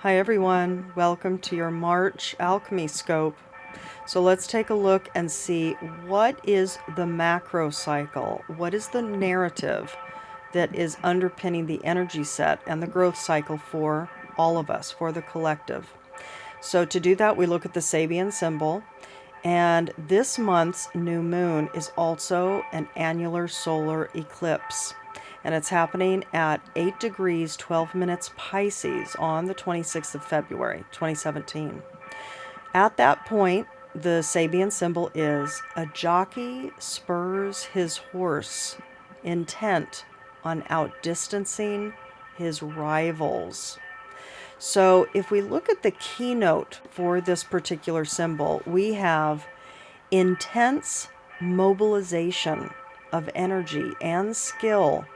Hi everyone, welcome to your March Alchemy Scope. So let's take a look and see what is the macrocycle, what is the narrative that is underpinning the energy set and the growth cycle for all of us, for the collective. So to do that, we look at the Sabian Symbol, and this month's new moon is also an annular solar eclipse. And it's happening at 8 degrees 12 minutes Pisces on the 26th of February 2017. At that point, the Sabian symbol is a jockey spurs his horse, intent on outdistancing his rivals. So if we look at the keynote for this particular symbol, we have intense mobilization of energy and skill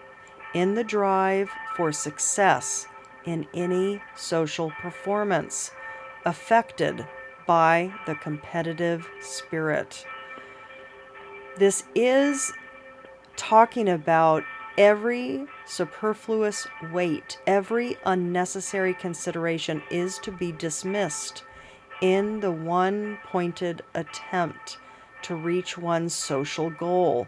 in the drive for success in any social performance affected by the competitive spirit. This is talking about every superfluous weight, every unnecessary consideration is to be dismissed in the one-pointed attempt to reach one's social goal.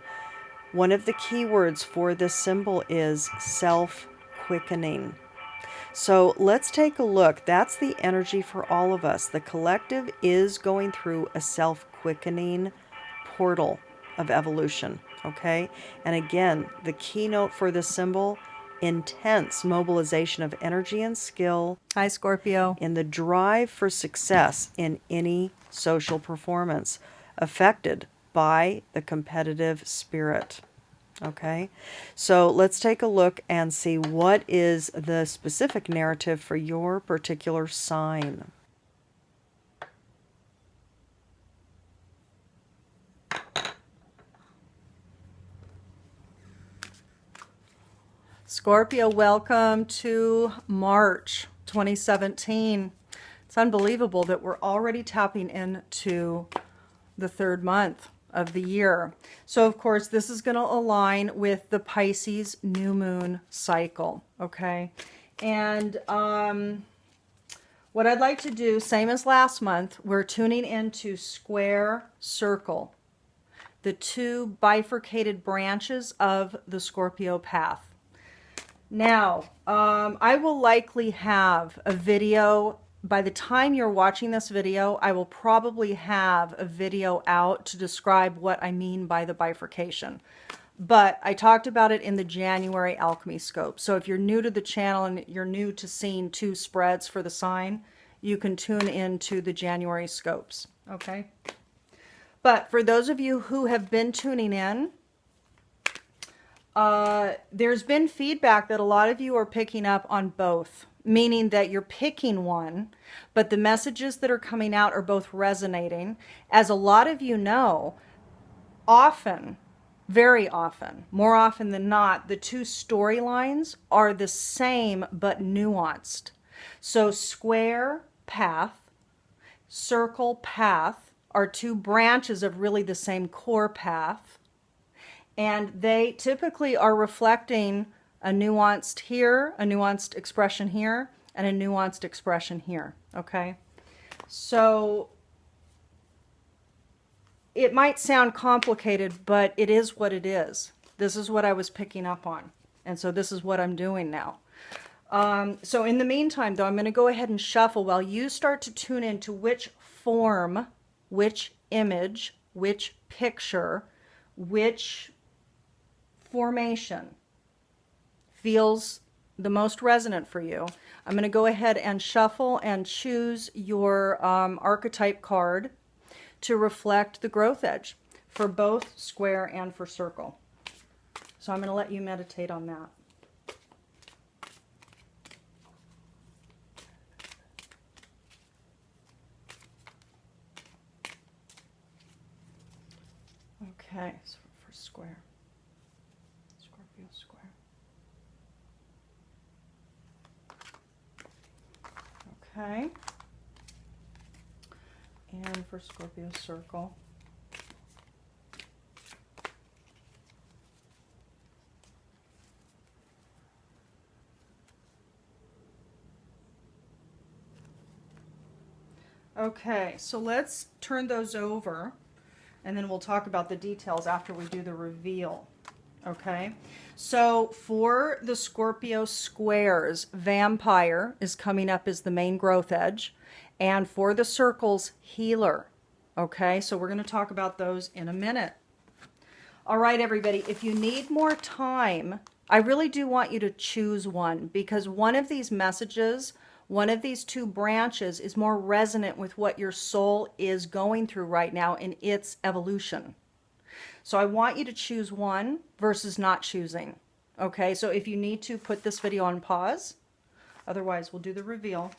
One of the key words for this symbol is self-quickening. So let's take a look. That's the energy for all of us. The collective is going through a self-quickening portal of evolution, okay? And again, the keynote for this symbol, intense mobilization of energy and skill. Hi, Scorpio. In the drive for success in any social performance affected by the competitive spirit. Okay, so let's take a look and see what is the specific narrative for your particular sign. Scorpio, welcome to March 2017. It's unbelievable that we're already tapping into the third month of the year. So of course this is going to align with the Pisces new moon cycle, okay? And what I'd like to do, same as last month, we're tuning into square circle, the two bifurcated branches of the Scorpio path. Now, I will likely have a video. By the time you're watching this video, I will probably have a video out to describe what I mean by the bifurcation. But I talked about it in the January Alchemy Scope. So if you're new to the channel and you're new to seeing two spreads for the sign, you can tune into the January scopes, okay? But for those of you who have been tuning in, there's been feedback that a lot of you are picking up on both, meaning that you're picking one, but the messages that are coming out are both resonating. As a lot of you know, often, very often, more often than not, the two storylines are the same but nuanced. So square path, circle path are two branches of really the same core path. And they typically are reflecting a nuanced here, a nuanced expression here, and a nuanced expression here, okay? So it might sound complicated, but it is what it is. This is what I was picking up on. And so this is what I'm doing now. So in the meantime, though, I'm going to go ahead and shuffle while you start to tune into which form, which image, which picture, which formation feels the most resonant for you. I'm going to go ahead and shuffle and choose your archetype card to reflect the growth edge for both square and for circle. So I'm going to let you meditate on that. Okay, so for square. Scorpio square. Okay. And for Scorpio circle. Okay, so let's turn those over, and then we'll talk about the details after we do the reveal. Okay, so for the Scorpio squares, Vampire is coming up as the main growth edge, and for the circles, Healer. Okay, so we're going to talk about those in a minute. All right, everybody, if you need more time, I really do want you to choose one, because one of these messages, one of these two branches is more resonant with what your soul is going through right now in its evolution. So I want you to choose one versus not choosing. Okay, so if you need to, put this video on pause. Otherwise, we'll do the reveal.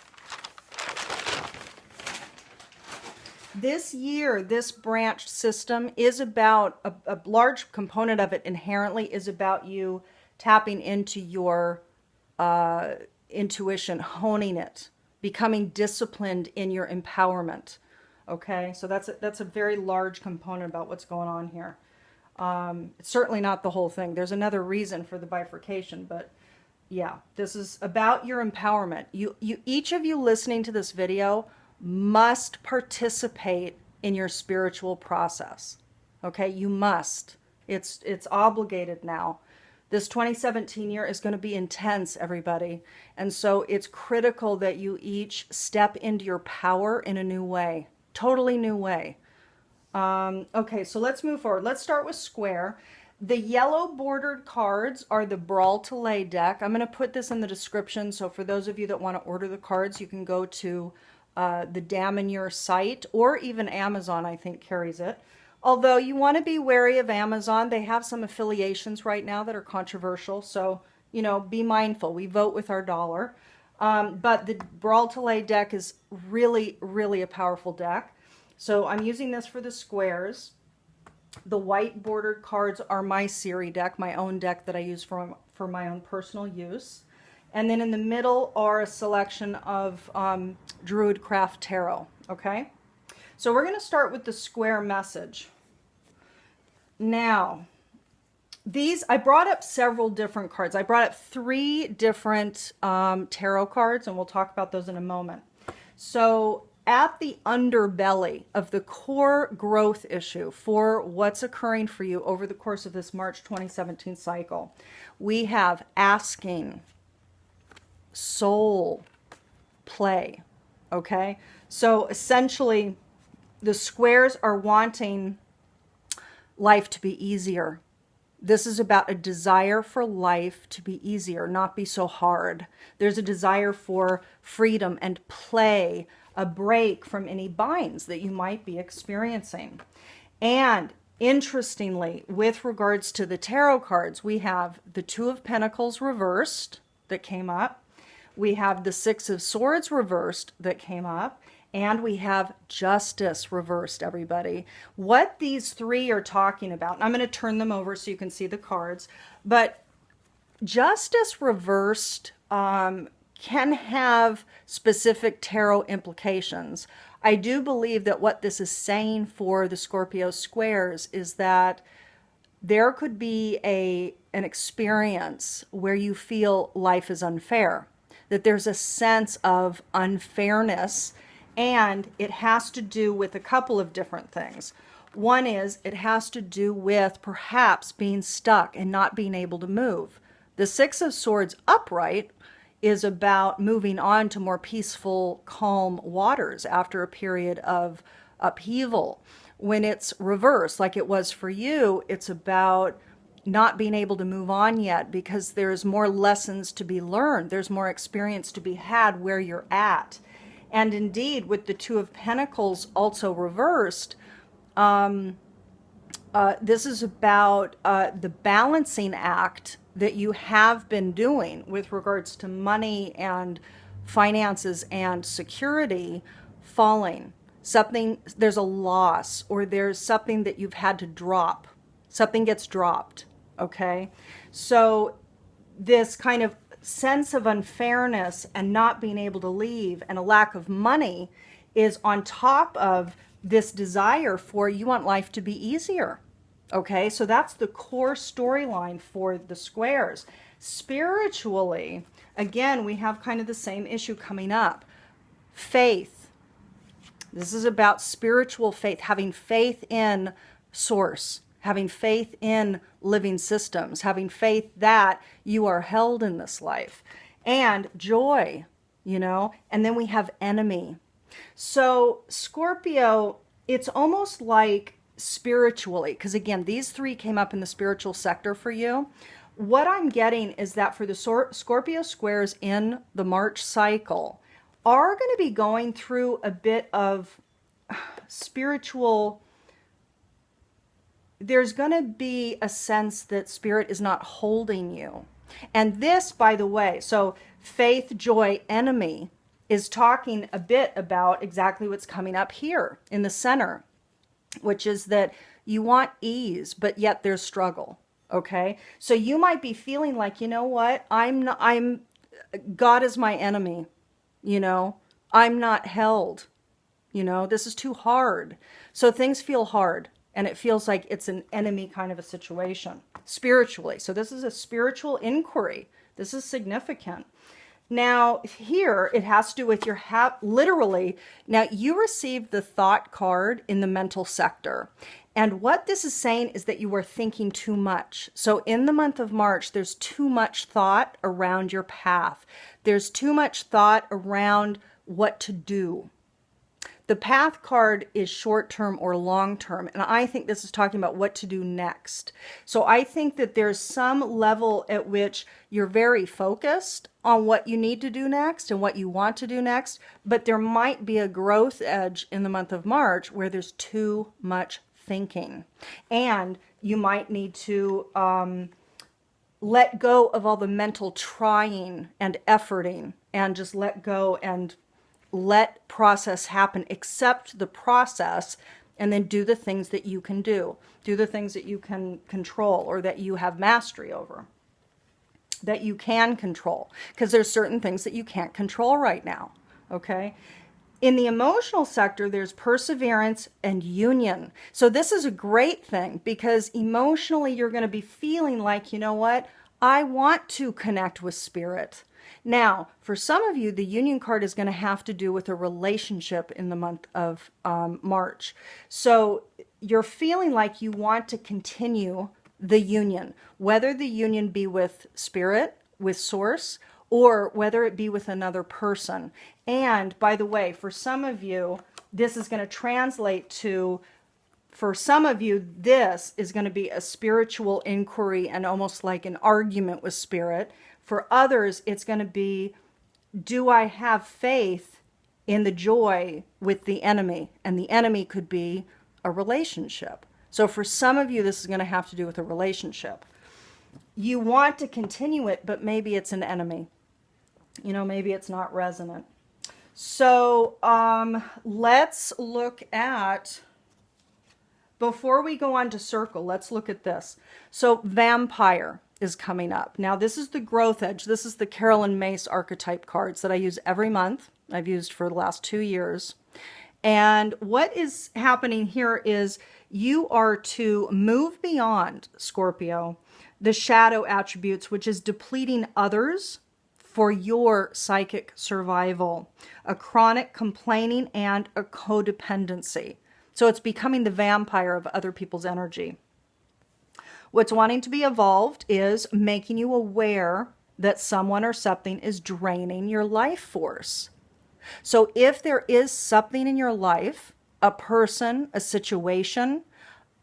This year, this branched system is about, a large component of it inherently is about you tapping into your intuition, honing it, becoming disciplined in your empowerment. Okay, so that's a very large component about what's going on here. It's certainly not the whole thing. There's another reason for the bifurcation, but yeah, this is about your empowerment. Each of you listening to this video must participate in your spiritual process. Okay, you must. It's obligated now. This 2017 year is going to be intense, everybody. And so it's critical that you each step into your power in a new way. Totally new way. Okay, so let's move forward. Let's start with square. The yellow bordered cards are the Bral Talej deck. I'm going to put this in the description. So for those of you that want to order the cards, you can go to the Damanier site, or even Amazon, I think, carries it. Although you want to be wary of Amazon. They have some affiliations right now that are controversial. So, you know, be mindful. We vote with our dollar. But the Bral Talej deck is really, really a powerful deck. So I'm using this for the squares. The white bordered cards are my Siri deck, my own deck that I use for my own personal use. And then in the middle are a selection of Druidcraft Tarot, okay? So we're going to start with the square message. Now, I brought up several different cards. I brought up 3 different tarot cards, and we'll talk about those in a moment. So at the underbelly of the core growth issue for what's occurring for you over the course of this March 2017 cycle, we have asking, soul play. Okay, so essentially the squares are wanting life to be easier. This is about a desire for life to be easier, not be so hard. There's a desire for freedom and play, a break from any binds that you might be experiencing. And interestingly, with regards to the tarot cards, we have the Two of Pentacles reversed that came up. We have the Six of Swords reversed that came up. And we have Justice reversed, everybody. What these 3 are talking about, and I'm going to turn them over so you can see the cards, but Justice reversed can have specific tarot implications. I do believe that what this is saying for the Scorpio squares is that there could be an experience where you feel life is unfair, that there's a sense of unfairness. And it has to do with a couple of different things. One is it has to do with perhaps being stuck and not being able to move. The Six of Swords upright is about moving on to more peaceful, calm waters after a period of upheaval. When it's reversed, like it was for you, it's about not being able to move on yet because there's more lessons to be learned. There's more experience to be had where you're at. And indeed, with the Two of Pentacles also reversed, this is about the balancing act that you have been doing with regards to money and finances and security falling. There's a loss, or there's something that you've had to drop. Something gets dropped, okay? So this kind of sense of unfairness and not being able to leave and a lack of money is on top of this desire for you want life to be easier. Okay, so that's the core storyline for the squares. Spiritually, again, we have kind of the same issue coming up. Faith. This is about spiritual faith, having faith in source, having faith in living systems, having faith that you are held in this life, and joy, you know, and then we have enemy. So Scorpio, it's almost like spiritually, because again, these three came up in the spiritual sector for you. What I'm getting is that for the Scorpio squares in the March cycle are going to be going through a bit of spiritual. There's going to be a sense that spirit is not holding you. And this, by the way, so faith, joy, enemy is talking a bit about exactly what's coming up here in the center, which is that you want ease, but yet there's struggle. Okay. So you might be feeling like, you know what? God is my enemy. You know, I'm not held. You know, this is too hard. So things feel hard. And it feels like it's an enemy kind of a situation spiritually. So this is a spiritual inquiry. This is significant. Now, here it has to do with your literally. Now, you received the thought card in the mental sector. And what this is saying is that you are thinking too much. So in the month of March, there's too much thought around your path. There's too much thought around what to do. The path card is short-term or long-term, and I think this is talking about what to do next. So I think that there's some level at which you're very focused on what you need to do next and what you want to do next, but there might be a growth edge in the month of March where there's too much thinking. And you might need to let go of all the mental trying and efforting and just let go and let process happen, accept the process, and then do the things that you can do. Do the things that you can control or that you have mastery over, that you can control. Because there's certain things that you can't control right now, okay? In the emotional sector, there's perseverance and union. So this is a great thing because emotionally you're going to be feeling like, you know what? I want to connect with spirit. Now, for some of you, the union card is going to have to do with a relationship in the month of March. So you're feeling like you want to continue the union, whether the union be with spirit, with source, or whether it be with another person. And by the way, for some of you, this is going to translate to, for some of you, this is going to be a spiritual inquiry and almost like an argument with spirit. For others, it's going to be, do I have faith in the joy with the enemy? And the enemy could be a relationship. So for some of you, this is going to have to do with a relationship. You want to continue it, but maybe it's an enemy. You know, maybe it's not resonant. So let's look at, before we go on to circle, let's look at this. So vampire is coming up. Now this is the growth edge. This is the Carolyn Mace archetype cards that I use every month. I've used for the last 2 years. And what is happening here is you are to move beyond, Scorpio, the shadow attributes, which is depleting others for your psychic survival, a chronic complaining and a codependency. So it's becoming the vampire of other people's energy. What's wanting to be evolved is making you aware that someone or something is draining your life force. So if there is something in your life, a person, a situation,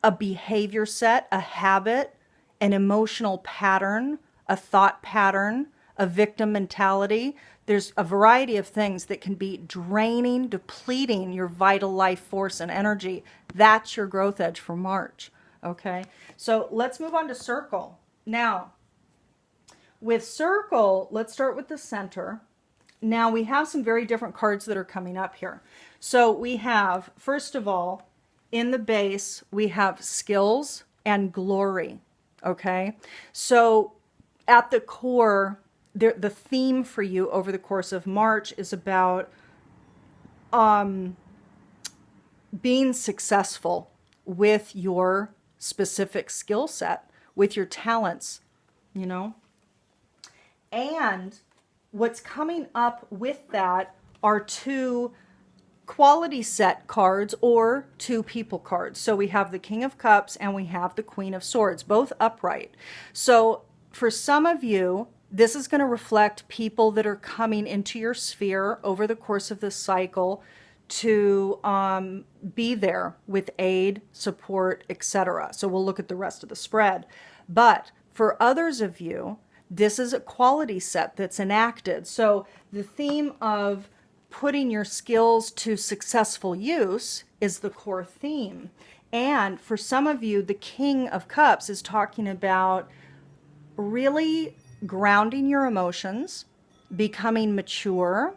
a behavior set, a habit, an emotional pattern, a thought pattern, a victim mentality, there's a variety of things that can be draining, depleting your vital life force and energy. That's your growth edge for March. Okay, so let's move on to circle. Now, with circle, let's start with the center. Now, we have some very different cards that are coming up here. So we have, first of all, in the base, we have skills and glory. Okay, so at the core, the theme for you over the course of March is about being successful with your specific skill set, with your talents, you know. And what's coming up with that are two quality set cards or two people cards. So we have the King of Cups and we have the Queen of Swords, both upright. So for some of you, this is going to reflect people that are coming into your sphere over the course of this cycle to be there with aid, support, etc. So we'll look at the rest of the spread. But for others of you, this is a quality set that's enacted. So the theme of putting your skills to successful use is the core theme. And for some of you, the King of Cups is talking about really grounding your emotions, becoming mature,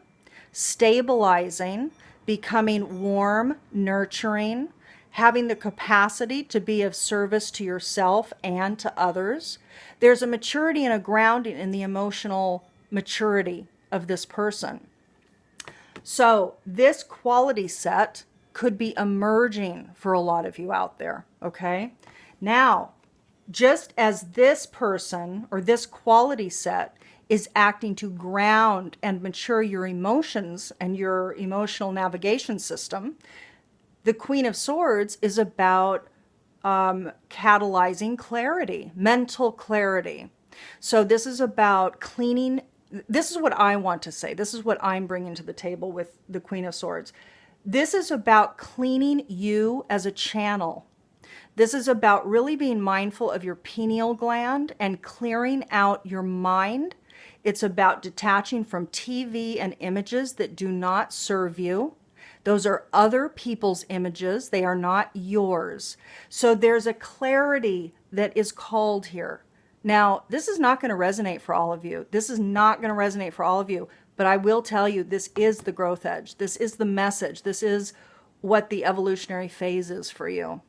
stabilizing, becoming warm, nurturing, having the capacity to be of service to yourself and to others. There's a maturity and a grounding in the emotional maturity of this person. So this quality set could be emerging for a lot of you out there, okay? Now, just as this person or this quality set is acting to ground and mature your emotions and your emotional navigation system, the Queen of Swords is about catalyzing clarity, mental clarity. So this is about cleaning. This is what I want to say. This is what I'm bringing to the table with the Queen of Swords. This is about cleaning you as a channel. This is about really being mindful of your pineal gland and clearing out your mind. It's about detaching from TV and images that do not serve you. Those are other people's images. They are not yours. So there's a clarity that is called here. Now, this is not going to resonate for all of you. This is not going to resonate for all of you. But I will tell you, this is the growth edge. This is the message. This is what the evolutionary phase is for you.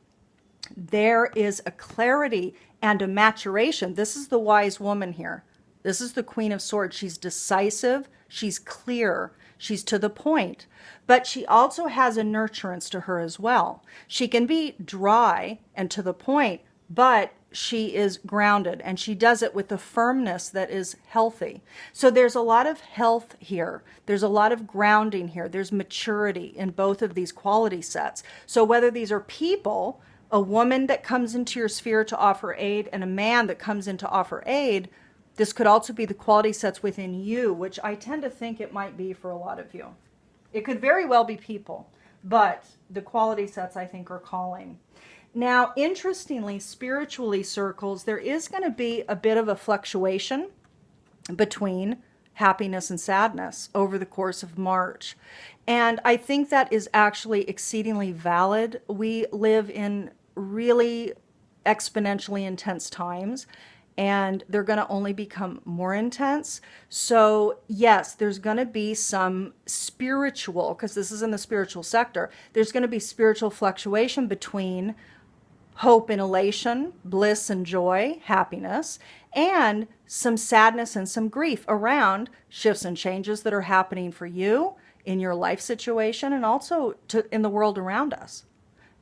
There is a clarity and a maturation. This is the wise woman here. This is the Queen of Swords. She's decisive. She's clear. She's to the point. But she also has a nurturance to her as well. She can be dry and to the point, but she is grounded, and she does it with a firmness that is healthy. So there's a lot of health here. There's a lot of grounding here. There's maturity in both of these quality sets. So whether these are people, a woman that comes into your sphere to offer aid and a man that comes in to offer aid, this could also be the quality sets within you, which I tend to think it might be for a lot of you. It could very well be people, but the quality sets I think are calling. Now, interestingly, spiritually circles, there is going to be a bit of a fluctuation between happiness and sadness over the course of March. And I think that is actually exceedingly valid. We live in really exponentially intense times, and they're going to only become more intense. So yes, there's going to be some spiritual, because this is in the spiritual sector, there's going to be spiritual fluctuation between hope and elation, bliss and joy, happiness, and some sadness and some grief around shifts and changes that are happening for you in your life situation and also in the world around us.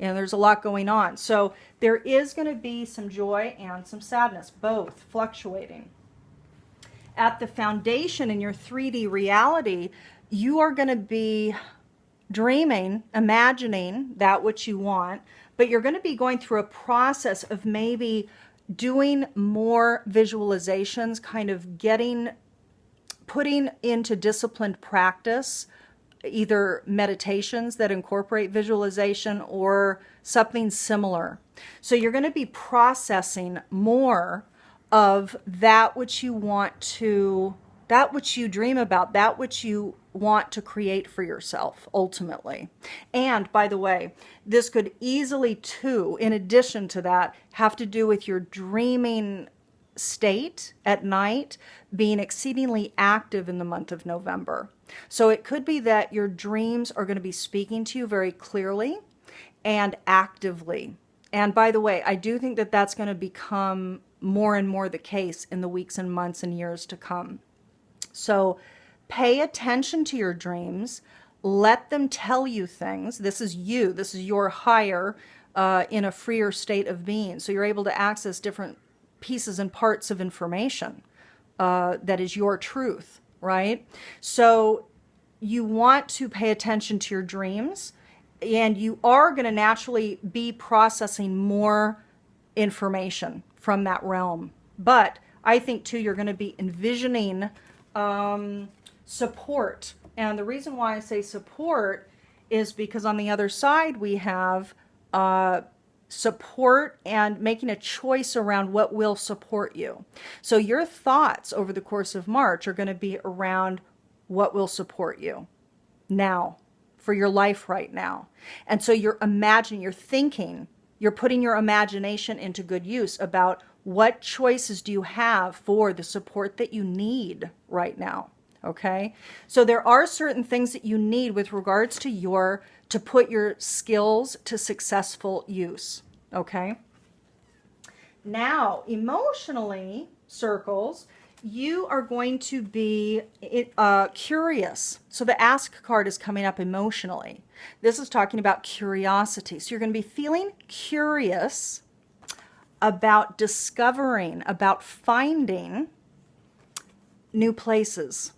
And there's a lot going on. So there is going to be some joy and some sadness, both fluctuating. At the foundation in your 3D reality, you are going to be dreaming, imagining that which you want, but you're going to be going through a process of maybe doing more visualizations, kind of putting into disciplined practice, either meditations that incorporate visualization or something similar. So you're going to be processing more of that which you want to, that which you dream about, that which you want to create for yourself ultimately. And by the way, this could easily too, in addition to that, have to do with your dreaming state at night being exceedingly active in the month of November. So it could be that your dreams are going to be speaking to you very clearly and actively. And by the way, I do think that that's going to become more and more the case in the weeks and months and years to come. So pay attention to your dreams. Let them tell you things. This is you. This is your higher in a freer state of being. So you're able to access different pieces and parts of information that is your truth, right? So you want to pay attention to your dreams, and you are going to naturally be processing more information from that realm. But I think too, you're going to be envisioning support. And the reason why I say support is because on the other side we have support and making a choice around what will support you. So your thoughts over the course of March are going to be around what will support you now, for your life right now. And so you're imagining, you're thinking, you're putting your imagination into good use about what choices do you have for the support that you need right now. Okay, so there are certain things that you need with regards to to put your skills to successful use. Okay, now emotionally, circles, you are going to be curious. So the ask card is coming up emotionally. This is talking about curiosity. So you're going to be feeling curious about discovering, about finding new places.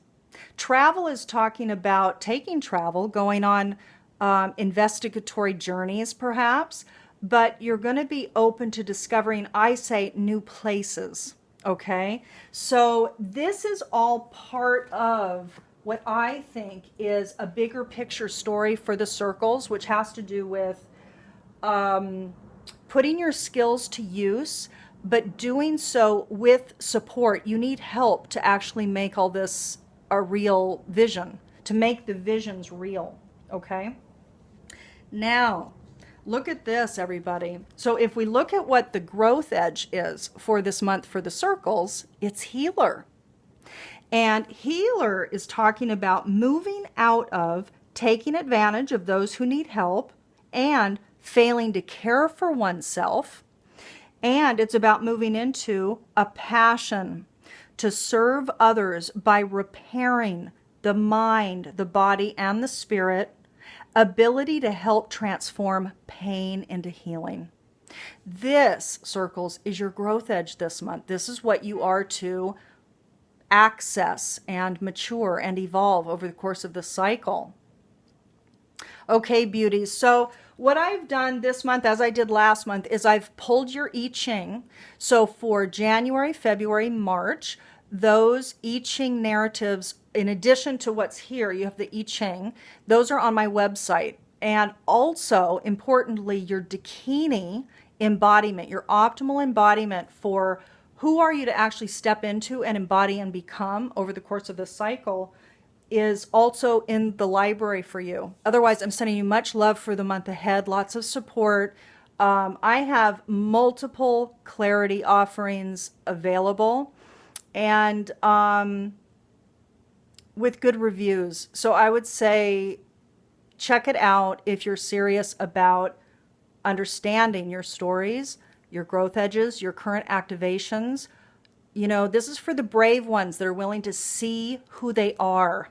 Travel is talking about taking travel, going on investigatory journeys perhaps, but you're going to be open to discovering, I say, new places. Okay, so this is all part of what I think is a bigger picture story for the circles, which has to do with putting your skills to use, but doing so with support. You need help to actually make all this a real vision, to make the visions real. Okay, now look at this, everybody. So if we look at what the growth edge is for this month for the circles, it's healer. And healer is talking about moving out of taking advantage of those who need help and failing to care for oneself. And it's about moving into a passion to serve others by repairing the mind, the body, and the spirit, ability to help transform pain into healing. This, circles, is your growth edge this month. This is what you are to access and mature and evolve over the course of the cycle. Okay, beauties. So what I've done this month, as I did last month, is I've pulled your I Ching. So for January, February, March, those I Ching narratives, in addition to what's here, you have the I Ching. Those are on my website. And also, importantly, your Dakini embodiment, your optimal embodiment for who are you to actually step into and embody and become over the course of this cycle, is also in the library for you. Otherwise, I'm sending you much love for the month ahead, lots of support. I have multiple clarity offerings available and with good reviews. So I would say check it out if you're serious about understanding your stories, your growth edges, your current activations. You know, this is for the brave ones that are willing to see who they are.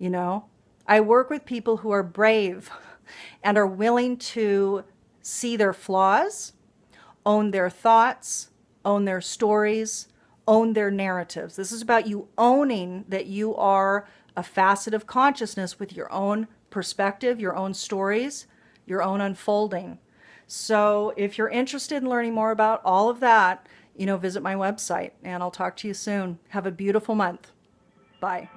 You know, I work with people who are brave and are willing to see their flaws, own their thoughts, own their stories, own their narratives. This is about you owning that you are a facet of consciousness with your own perspective, your own stories, your own unfolding. So if you're interested in learning more about all of that, you know, visit my website and I'll talk to you soon. Have a beautiful month. Bye.